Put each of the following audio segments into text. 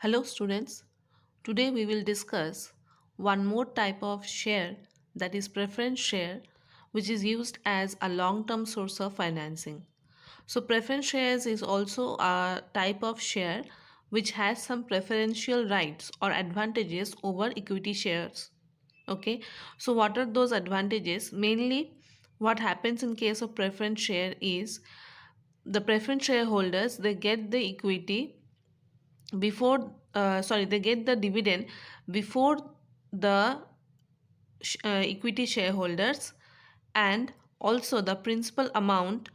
Hello students, today we will discuss one more type of share, that is preference share, which is used as a long-term source of financing. So preference shares is also a type of share which has some preferential rights or advantages over equity shares. Okay, so what are those advantages? Mainly what happens in case of preference share is the preference shareholders, they get the equity before they get the dividend before the equity shareholders, and also the principal amount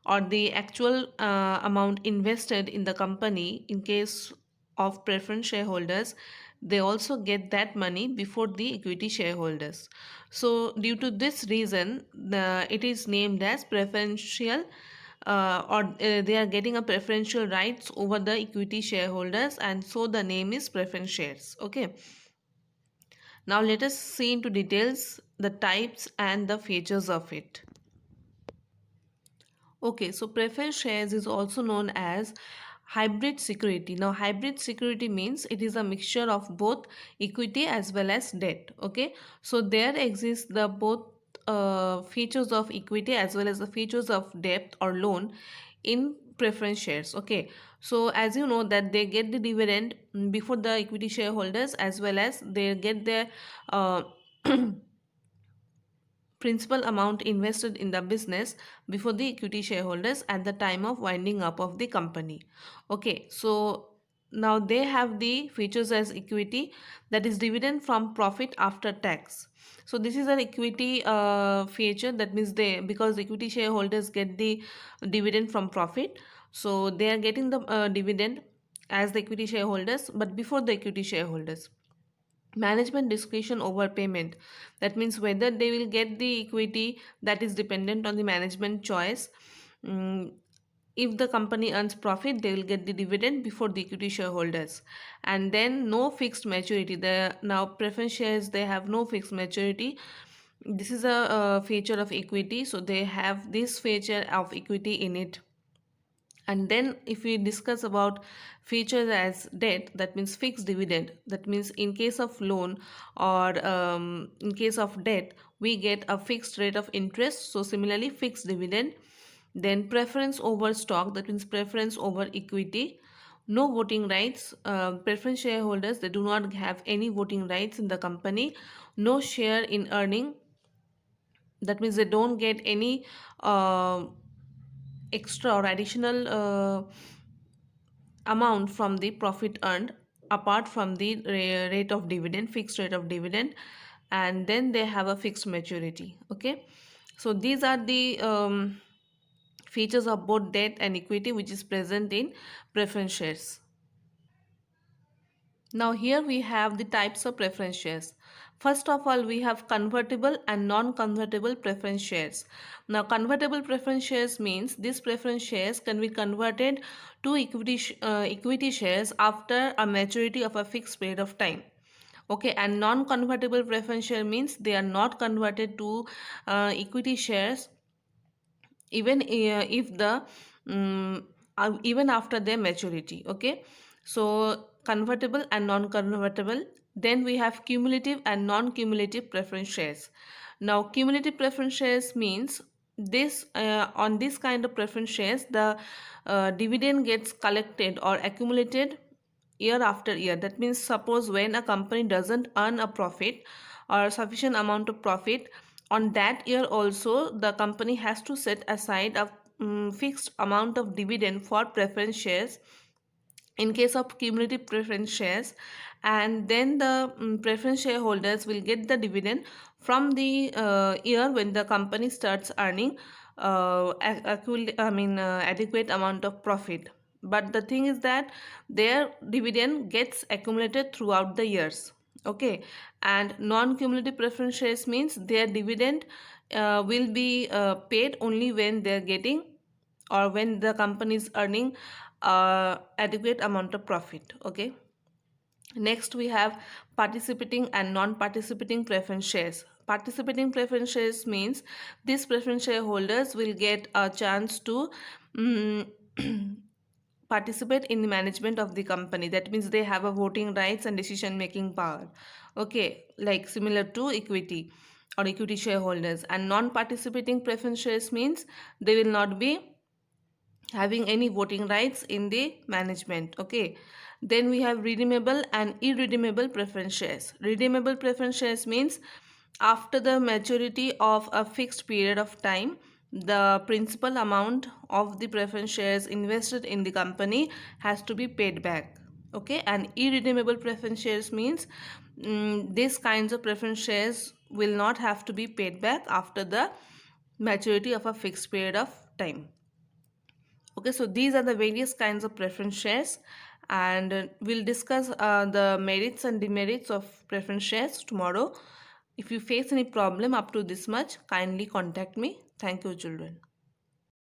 or the actual amount invested in the company in case of preference shareholders, they also get that money before the equity shareholders. So due to this reason, it is named as preferential, they are getting a preferential rights over the equity shareholders, and so the name is preference shares. Okay, now let us see into details the types and the features of it. Okay, so preference shares is also known as hybrid security. Now, hybrid security means it is a mixture of both equity as well as debt. Okay, so there exists the both features of equity as well as the features of debt or loan in preference shares. Okay, so as you know that they get the dividend before the equity shareholders, as well as they get their uh, principal amount invested in the business before the equity shareholders at the time of winding up of the company. Okay, so now they have the features as equity, that is dividend from profit after tax. So this is an equity feature, that means they, because equity shareholders get the dividend from profit, so they are getting the dividend as the equity shareholders but before the equity shareholders. Management discretion over payment, that means whether they will get the equity, that is dependent on the management choice. Mm, if the company earns profit, they will get the dividend before the equity shareholders. And then no fixed maturity, the now preference shares, they have no fixed maturity. This is a feature of equity, so they have this feature of equity in it. And then if we discuss about features as debt, that means fixed dividend, that means in case of loan or in case of debt, we get a fixed rate of interest, so similarly fixed dividend. Then preference over stock, that means preference over equity. No voting rights, preference shareholders, they do not have any voting rights in the company. No share in earning, that means they don't get any uh, extra or additional amount from the profit earned apart from the rate of dividend, fixed rate of dividend. And then they have a fixed maturity. Okay, so these are the features of both debt and equity which is present in preference shares. Now here we have the types of preference shares. First of all, we have convertible and non-convertible preference shares. Now convertible preference shares means these preference shares can be converted to equity shares after a maturity of a fixed period of time. Okay, and non-convertible preference share means they are not converted to equity shares even if the even after their maturity. Okay, so convertible and non-convertible. Then we have cumulative and non-cumulative preference shares. Now cumulative preference shares means this on this kind of preference shares, the dividend gets collected or accumulated year after year. That means suppose when a company doesn't earn a profit or sufficient amount of profit, on that year also the company has to set aside a fixed amount of dividend for preference shares in case of cumulative preference shares. And then the preference shareholders will get the dividend from the year when the company starts earning adequate amount of profit. But the thing is that their dividend gets accumulated throughout the years. Okay, and non-cumulative preference shares means their dividend will be paid only when they're getting or when the company is earning adequate amount of profit. Okay, next we have participating and non-participating preference shares. Participating preference shares means these preference shareholders will get a chance to participate in the management of the company. That means they have a voting rights and decision making power. Okay, like similar to equity or equity shareholders. And non-participating preference shares means they will not be having any voting rights in the management. Okay, then we have redeemable and irredeemable preference shares. Redeemable preference shares means after the maturity of a fixed period of time, the principal amount of the preference shares invested in the company has to be paid back. Okay, and irredeemable preference shares means these kinds of preference shares will not have to be paid back after the maturity of a fixed period of time. Okay, so these are the various kinds of preference shares, and we'll discuss the merits and demerits of preference shares tomorrow. If you face any problem up to this much, kindly contact me. Thank you, children.